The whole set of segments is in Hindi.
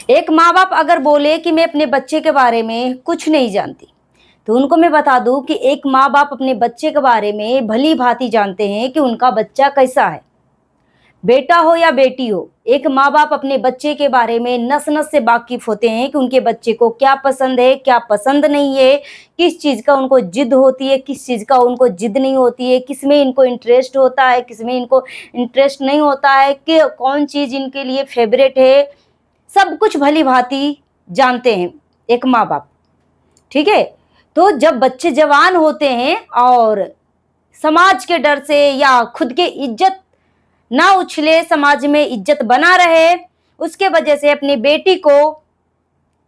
एक माँ बाप अगर बोले कि मैं अपने बच्चे के बारे में कुछ नहीं जानती, तो उनको मैं बता दूं कि एक माँ बाप अपने बच्चे के बारे में भली भांति जानते हैं कि उनका बच्चा कैसा है। बेटा हो या बेटी हो, एक माँ बाप अपने बच्चे के बारे में नस नस से वाकिफ होते हैं कि उनके बच्चे को क्या पसंद है, क्या पसंद नहीं है, किस चीज का उनको जिद होती है, किस चीज का उनको जिद नहीं होती है, किस में इनको इंटरेस्ट होता है, किस में इनको इंटरेस्ट नहीं होता है, कि कौन चीज इनके लिए फेवरेट है। सब कुछ भली भांति जानते हैं एक माँ बाप। ठीक है, तो जब बच्चे जवान होते हैं और समाज के डर से या खुद के इज्जत ना उछले, समाज में इज्जत बना रहे, उसके वजह से अपनी बेटी को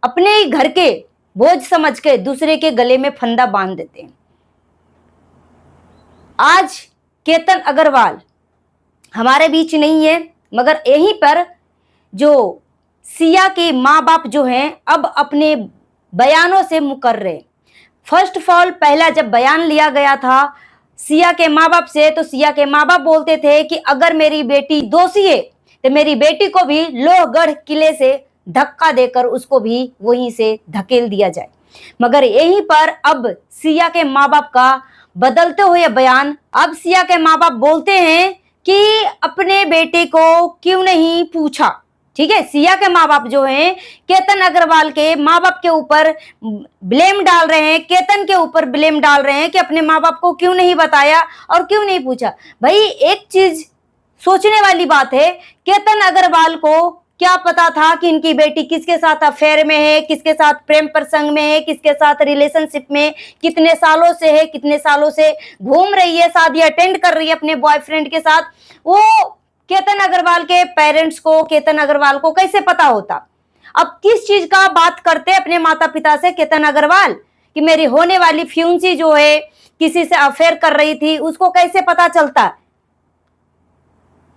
अपने ही घर के बोझ समझ के दूसरे के गले में फंदा बांध देते हैं। आज केतन अग्रवाल हमारे बीच नहीं है, मगर यहीं पर जो सिया के माँ बाप जो हैं अब अपने बयानों से मुकर रहे। फर्स्ट ऑफ ऑल, पहला जब बयान लिया गया था सिया के माँ बाप से, तो सिया के माँ बाप बोलते थे कि अगर मेरी बेटी दोषी है तो मेरी बेटी को भी लोहगढ़ किले से धक्का देकर उसको भी वहीं से धकेल दिया जाए। मगर यहीं पर अब सिया के माँ बाप का बदलते हुए बयान, अब सिया के माँ बाप बोलते हैं कि अपने बेटे को क्यों नहीं पूछा। ठीक है, सिया के माँ बाप जो हैं केतन अग्रवाल के माँ बाप के ऊपर ब्लेम डाल रहे हैं, केतन के ऊपर ब्लेम डाल रहे हैं कि अपने माँ बाप को क्यों नहीं बताया और क्यों नहीं पूछा। भाई एक चीज सोचने वाली बात है, केतन अग्रवाल को क्या पता था कि इनकी बेटी किसके साथ अफेयर में है, किसके साथ प्रेम प्रसंग में है, किसके साथ रिलेशनशिप में कितने सालों से है, कितने सालों से घूम रही है, शादी अटेंड कर रही है अपने बॉयफ्रेंड के साथ। वो केतन अग्रवाल के पेरेंट्स को, केतन अग्रवाल को कैसे पता होता। अब किस चीज का बात करते अपने माता पिता से केतन अग्रवाल कि मेरी होने वाली फ्यूंसी जो है किसी से अफेयर कर रही थी, उसको कैसे पता चलता।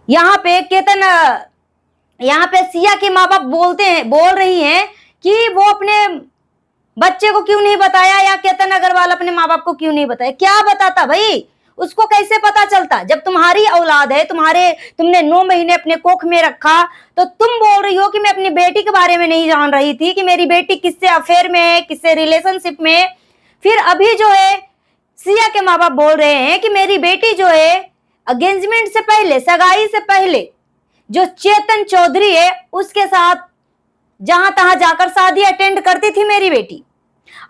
यहाँ पे सिया के माँ बाप बोल रही हैं कि वो अपने बच्चे को क्यों नहीं बताया, या केतन अग्रवाल अपने माँ बाप को क्यों नहीं बताया। क्या बताता भाई, उसको कैसे पता चलता। जब तुम्हारी औलाद है, तुमने 9 महीने अपने कोख में रखा, तो तुम बोल रही हो कि मैं अपनी बेटी के बारे में नहीं जान रही थी कि मेरी बेटी किससे अफेयर में है, किससे रिलेशनशिप में है। फिर अभी जो है सिया के माँ बाप बोल रहे हैं कि मेरी बेटी जो है एंगेजमेंट से पहले, सगाई से पहले जो चेतन चौधरी है उसके साथ जहां तहां जाकर शादी अटेंड करती थी मेरी बेटी।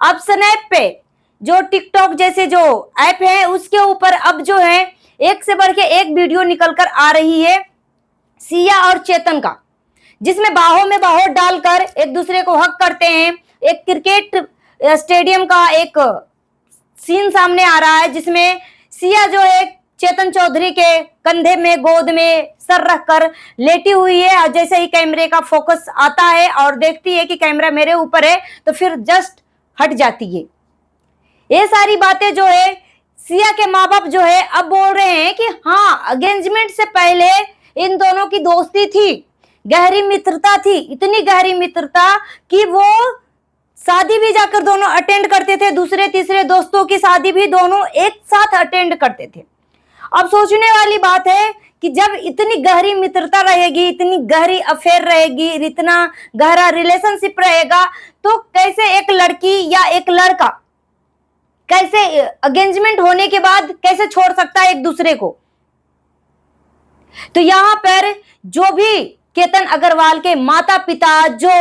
अब स्नैप पे, जो टिकटॉक जैसे जो ऐप है, उसके ऊपर अब जो है एक से बढ़ के एक वीडियो निकल कर आ रही है सिया और चेतन का, जिसमें बाहों में बाहों डालकर एक दूसरे को हक करते हैं। एक क्रिकेट स्टेडियम का एक सीन सामने आ रहा है जिसमें सिया जो है चेतन चौधरी के कंधे में, गोद में सर रखकर लेटी हुई है, और जैसे ही कैमरे का फोकस आता है और देखती है कि कैमरा मेरे ऊपर है, तो फिर जस्ट हट जाती है। ये सारी बातें जो है सिया के माँ बाप जो है अब बोल रहे हैं कि हाँ, एंगेजमेंट से पहले इन दोनों की दोस्ती थी, गहरी मित्रता थी, इतनी गहरी मित्रता कि वो शादी भी जाकर दोनों अटेंड करते थे, दूसरे तीसरे दोस्तों की शादी भी दोनों एक साथ अटेंड करते थे। अब सोचने वाली बात है कि जब इतनी गहरी मित्रता रहेगी, इतनी गहरी अफेयर रहेगी, इतना गहरा रिलेशनशिप रहेगा, तो कैसे एक लड़की या एक लड़का कैसे एंगेजमेंट होने के बाद कैसे छोड़ सकता है एक दूसरे को। तो यहां पर जो भी केतन अग्रवाल के माता पिता जो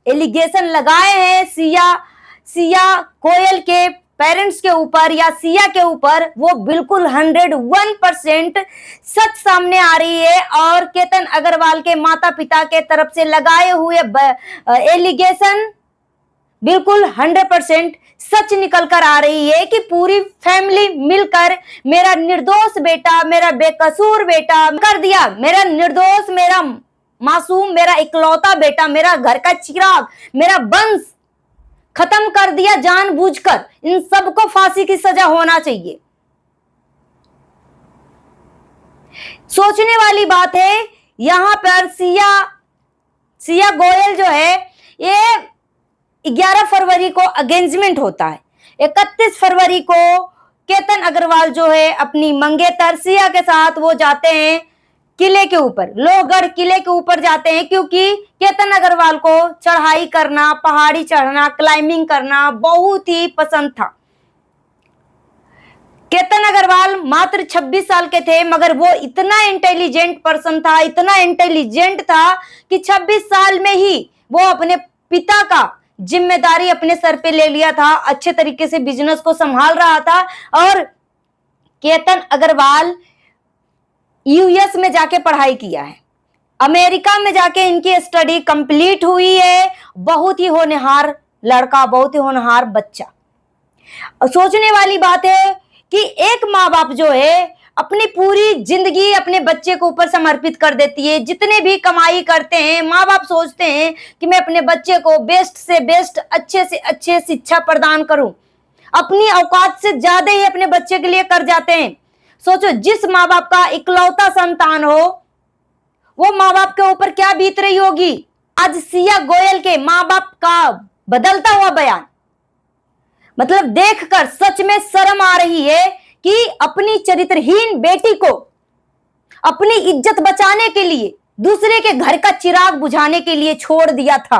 एलिगेशन लगाए हैं सिया कोयल के पेरेंट्स के ऊपर या सिया के ऊपर, वो बिल्कुल 101% सच सामने आ रही है। और केतन अग्रवाल के माता पिता के तरफ से लगाए हुए एलिगेशन बिल्कुल 100% सच निकल कर आ रही है कि पूरी फैमिली मिलकर मेरा निर्दोष बेटा, मेरा बेकसूर बेटा कर दिया, मेरा निर्दोष, मेरा मासूम, मेरा इकलौता बेटा, मेरा घर का चिराग, मेरा वंश खत्म कर दिया जानबूझकर। इन सबको फांसी की सजा होना चाहिए। सोचने वाली बात है, यहां पर सिया गोयल जो है, ये 11 फरवरी को एंगेजमेंट होता है। 31 फरवरी को केतन अग्रवाल जो है अपनी मंगेतर सिया के साथ वो जाते हैं किले के ऊपर, लोहगढ़ किले के ऊपर जाते हैं, क्योंकि केतन अग्रवाल को चढ़ाई करना, पहाड़ी चढ़ना, क्लाइंबिंग करना बहुत ही पसंद था। केतन अग्रवाल मात्र 26 साल के थे, मगर वो इतना इंटेलिजेंट पर्सन था, इतना इंटेलिजेंट था कि 26 साल में ही वो अपने पिता का जिम्मेदारी अपने सर पे ले लिया था, अच्छे तरीके से बिजनेस को संभाल रहा था। और केतन अग्रवाल यूएस में जाके पढ़ाई किया है, अमेरिका में जाके इनकी स्टडी कंप्लीट हुई है। बहुत ही होनहार लड़का, बहुत ही होनहार बच्चा। सोचने वाली बात है कि एक माँ बाप जो है अपनी पूरी जिंदगी अपने बच्चे को ऊपर समर्पित कर देती है। जितने भी कमाई करते हैं माँ बाप सोचते हैं कि मैं अपने बच्चे को बेस्ट से बेस्ट, अच्छे से अच्छे शिक्षा प्रदान करूं, अपनी औकात से ज्यादा ही अपने बच्चे के लिए कर जाते हैं। सोचो, जिस माँ बाप का इकलौता संतान हो वो माँ बाप के ऊपर क्या बीत रही होगी। आज सिया गोयल के माँ बाप का बदलता हुआ बयान, मतलब देखकर सच में शर्म आ रही है कि अपनी चरित्रहीन बेटी को अपनी इज्जत बचाने के लिए, दूसरे के घर का चिराग बुझाने के लिए छोड़ दिया था।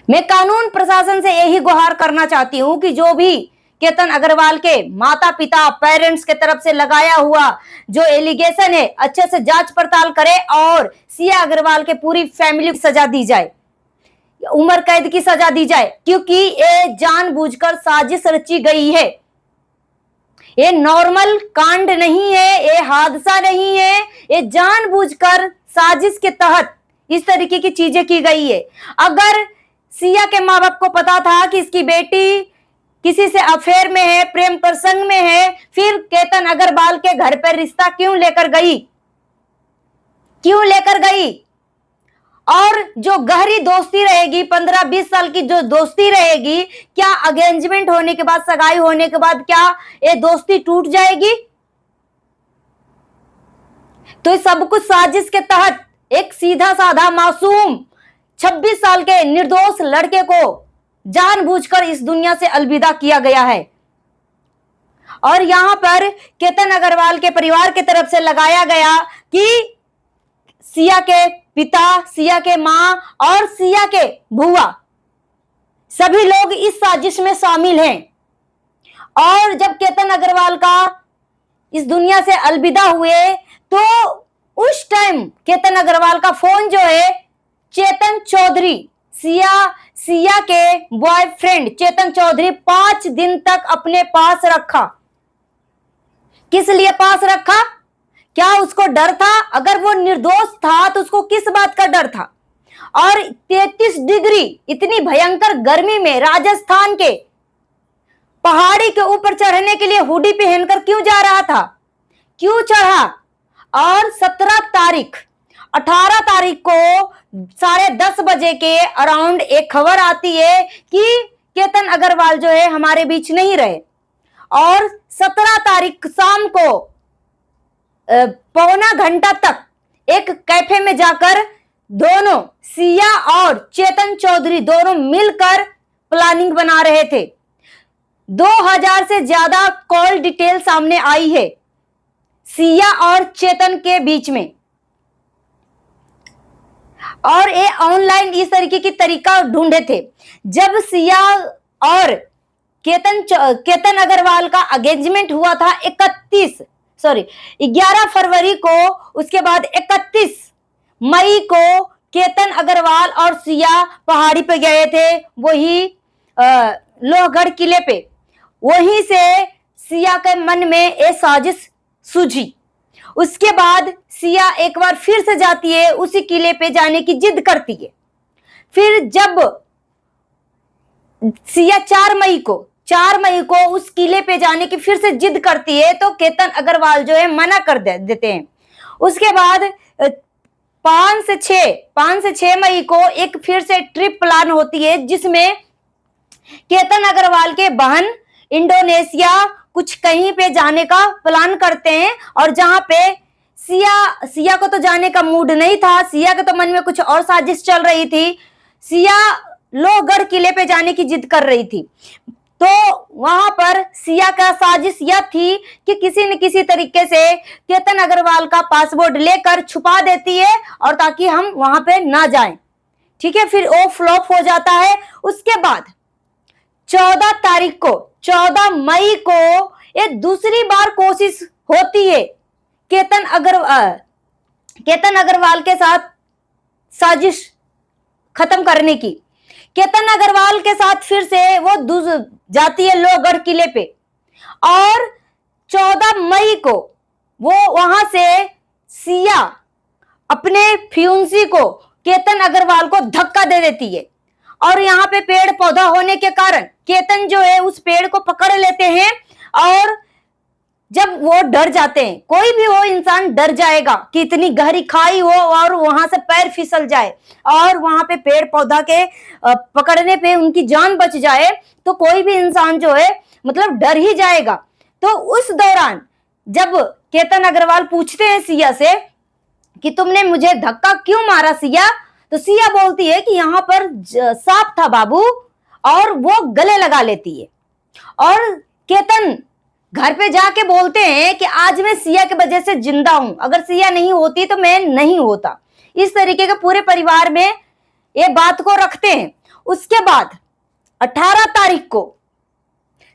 मैं कानून प्रशासन से यही गुहार करना चाहती हूं कि जो भी केतन अग्रवाल के माता पिता, पेरेंट्स के तरफ से लगाया हुआ जो एलिगेशन है, अच्छे से जांच पड़ताल करे और सिया अग्रवाल के पूरी फैमिली को सजा दी जाए, उम्र कैद की सजा दी जाए, क्योंकि ये जानबूझकर साजिश रची गई है। ये नॉर्मल कांड नहीं है, ये हादसा नहीं है, ये जानबूझकर साजिश के तहत इस तरीके की चीजें की गई है। अगर सिया के माँ बाप को पता था कि इसकी बेटी किसी से अफेयर में है, प्रेम प्रसंग में है, फिर केतन अग्रवाल के घर पर रिश्ता क्यों लेकर गई, क्यों लेकर गई? और जो गहरी दोस्ती रहेगी, 15-20 साल की जो दोस्ती रहेगी, क्या एंगेजमेंट होने के बाद, सगाई होने के बाद क्या ये दोस्ती टूट जाएगी? तो सब कुछ साजिश के तहत एक सीधा साधा मासूम 26 साल के निर्दोष लड़के को जानबूझकर इस दुनिया से अलविदा किया गया है। और यहां पर केतन अग्रवाल के परिवार की तरफ से लगाया गया कि सिया के पिता, सिया के मां और सिया के बुआ सभी लोग इस साजिश में शामिल हैं। और जब केतन अग्रवाल का इस दुनिया से अलविदा हुए तो उस टाइम केतन अग्रवाल का फोन जो है चेतन चौधरी, सिया के बॉयफ्रेंड चेतन चौधरी 5 दिन तक अपने पास रखा। किस लिए पास रखा? क्या उसको डर था? अगर वो निर्दोष था तो उसको किस बात का डर था? और 33 डिग्री इतनी भयंकर गर्मी में राजस्थान के पहाड़ी के ऊपर चढ़ने के लिए हुडी पहनकर क्यों जा रहा था? क्यों चढ़ा? और 17 तारीख 18 तारीख को 10:30 बजे के अराउंड एक खबर आती है कि केतन अग्रवाल जो है हमारे बीच नहीं रहे। और 17 तारीख शाम को पौना घंटा तक एक कैफे में जाकर दोनों सिया और चेतन चौधरी दोनों मिलकर प्लानिंग बना रहे थे। 2000 से ज्यादा कॉल डिटेल सामने आई है सिया और चेतन के बीच में। और ये ऑनलाइन इस तरीके की तरीका ढूंढे थे। जब सिया और केतन अग्रवाल का एंगेजमेंट हुआ था 11 फरवरी को, उसके बाद 31 मई को केतन अग्रवाल और सिया पहाड़ी पे गए थे, वही लोहगढ़ किले पे। वहीं से सिया के मन में ये साजिश सूझी। उसके बाद सिया एक बार फिर से जाती है, उसी किले पे जाने की जिद करती है। फिर जब सिया 4 मई को उस किले पे जाने की फिर से जिद करती है तो केतन अग्रवाल जो है मना कर देते हैं। उसके बाद 5 से 6 मई को एक फिर से ट्रिप प्लान होती है, जिसमें केतन अग्रवाल के बहन इंडोनेशिया कुछ कहीं पे जाने का प्लान करते हैं। और जहां पे सिया को तो जाने का मूड नहीं था, सिया के तो मन में कुछ और साजिश चल रही थी। सिया लोहगढ़ किले पे जाने की जिद कर रही थी। तो वहां पर सिया का साजिश यह थी कि किसी न किसी तरीके से केतन अग्रवाल का पासपोर्ट लेकर छुपा देती है और ताकि हम वहां पे ना जाएं। ठीक है, फिर वो फ्लॉप हो जाता है। उसके बाद 14 तारीख को, 14 मई को एक दूसरी बार कोशिश होती है केतन अग्रवाल के साथ साजिश खत्म करने की। केतन अग्रवाल के साथ फिर से वो जाती है लोहगढ़ किले पे और 14 मई को वो वहां से सिया अपने फ्यूंसी को केतन अग्रवाल को धक्का दे देती है और यहाँ पे पेड़ पौधा होने के कारण केतन जो है उस पेड़ को पकड़ लेते हैं और जब वो डर जाते हैं, कोई भी वो इंसान डर जाएगा कि इतनी गहरी खाई हो और वहां से पैर फिसल जाए और वहां पे पेड़ पौधा के पकड़ने पे उनकी जान बच जाए, तो कोई भी इंसान जो है मतलब डर ही जाएगा। तो उस दौरान जब केतन अग्रवाल पूछते हैं सिया से कि तुमने मुझे धक्का क्यों मारा सिया, तो सिया बोलती है कि यहाँ पर सांप था बाबू, और वो गले लगा लेती है। और केतन घर पे जाके बोलते हैं कि आज मैं सिया की वजह से जिंदा हूं, अगर सिया नहीं होती तो मैं नहीं होता। इस तरीके के पूरे परिवार में ये बात को रखते हैं। उसके बाद 18 तारीख को,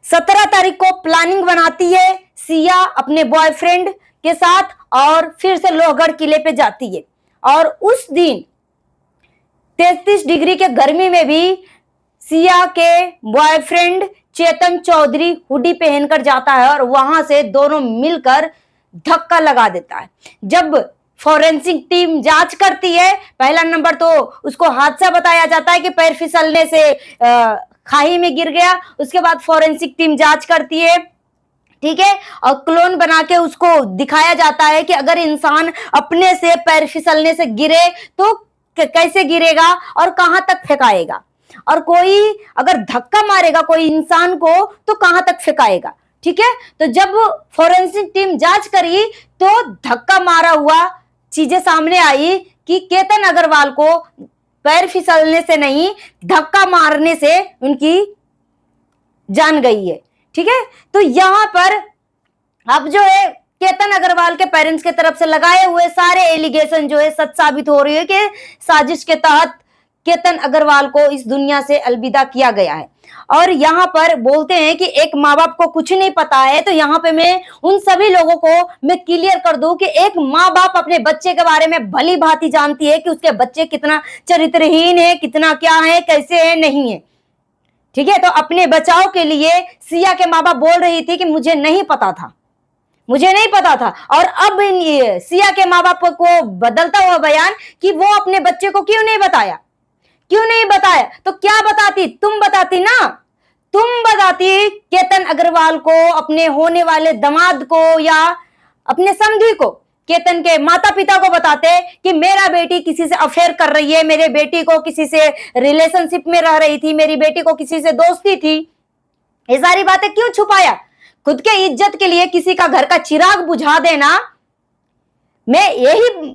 17 तारीख को प्लानिंग बनाती है सिया अपने बॉयफ्रेंड के साथ और फिर से लोहगढ़ किले पे जाती है। और उस दिन 33 डिग्री के गर्मी में भी सिया के बॉयफ्रेंड चेतन चौधरी हुडी पहनकर जाता है और वहां से दोनों मिलकर धक्का लगा देता है। जब फॉरेंसिक टीम जांच करती है, पहला नंबर तो उसको हादसा बताया जाता है कि पैर फिसलने से खाई में गिर गया। उसके बाद फॉरेंसिक टीम जांच करती है, ठीक है, और क्लोन बना के उसको दिखाया जाता है कि अगर इंसान अपने से पैर फिसलने से गिरे तो कैसे गिरेगा और कहां तक फेंकाएगा, और कोई अगर धक्का मारेगा कोई इंसान को तो कहां तक फेंकाएगा। ठीक है, तो जब फॉरेंसिक टीम जांच करी तो धक्का मारा हुआ चीजें सामने आई कि केतन अग्रवाल को पैर फिसलने से नहीं, धक्का मारने से उनकी जान गई है। ठीक है, तो यहां पर अब जो है केतन अग्रवाल के पेरेंट्स के तरफ से लगाए हुए सारे एलिगेशन जो है सच साबित हो रही है कि साजिश के तहत केतन अग्रवाल को इस दुनिया से अलविदा किया गया है। और यहाँ पर बोलते हैं कि एक माँ बाप को कुछ नहीं पता है, तो यहाँ पे मैं उन सभी लोगों को मैं क्लियर कर दूं कि एक माँ बाप अपने बच्चे के बारे में भली भांति जानती है कि उसके बच्चे कितना चरित्रहीन है, कितना क्या है, कैसे है, नहीं है। ठीक है, तो अपने बचाव के लिए सिया के माँ बाप बोल रही थी कि मुझे नहीं पता था, मुझे नहीं पता था। और अब सिया के माँ बाप को बदलता हुआ बयान कि वो अपने बच्चे को क्यों नहीं बताया, क्यों नहीं बताया, तो क्या बताती, तुम बताती ना, तुम बताती केतन अग्रवाल को, अपने होने वाले दामाद को या अपने समधी को, केतन के माता पिता को बताते कि मेरा बेटी किसी से अफेयर कर रही है, मेरे बेटी को किसी से रिलेशनशिप में रह रही थी, मेरी बेटी को किसी से दोस्ती थी। ये सारी बातें क्यों छुपाया? खुद के इज्जत के लिए किसी का घर का चिराग बुझा देना। मैं यही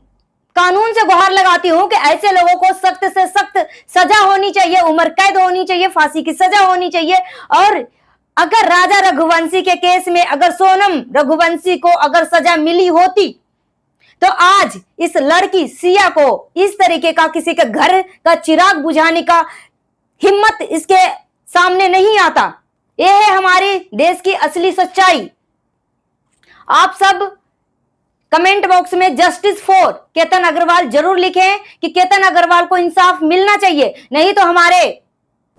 कानून से गुहार लगाती हूं कि ऐसे लोगों को सख्त से सख्त सजा होनी चाहिए, उम्र कैद होनी चाहिए, फांसी की सजा होनी चाहिए। और अगर राजा रघुवंशी के केस में अगर सोनम रघुवंशी को अगर सजा मिली होती तो आज इस लड़की सिया को इस तरीके का किसी के घर का चिराग बुझाने का हिम्मत इसके सामने नहीं आता। यह है हमारे देश की असली सच्चाई। आप सब कमेंट बॉक्स में जस्टिस फॉर केतन अग्रवाल जरूर लिखें कि केतन अग्रवाल को इंसाफ मिलना चाहिए, नहीं तो हमारे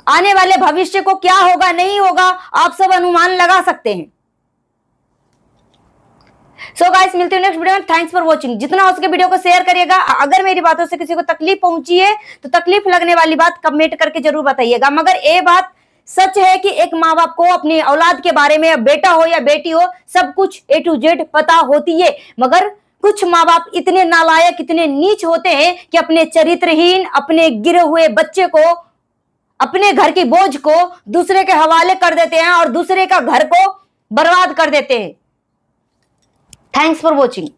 आने वाले भविष्य को क्या होगा नहीं होगा आप सब अनुमान लगा सकते हैं। सो गाइस, मिलते हैं नेक्स्ट वीडियो में। Thanks for watching. जितना हो सके वीडियो को शेयर करिएगा। अगर मेरी बातों से किसी को तकलीफ पहुंची है तो तकलीफ लगने वाली बात कमेंट करके जरूर बताइएगा। मगर ये बात सच है कि एक माँ बाप को अपनी औलाद के बारे में, बेटा हो या बेटी हो, सब कुछ A to Z पता होती है। मगर कुछ माँ बाप इतने नालायक, इतने नीच होते हैं कि अपने चरित्रहीन, अपने गिरे हुए बच्चे को, अपने घर की बोझ को दूसरे के हवाले कर देते हैं और दूसरे का घर को बर्बाद कर देते हैं। Thanks for watching.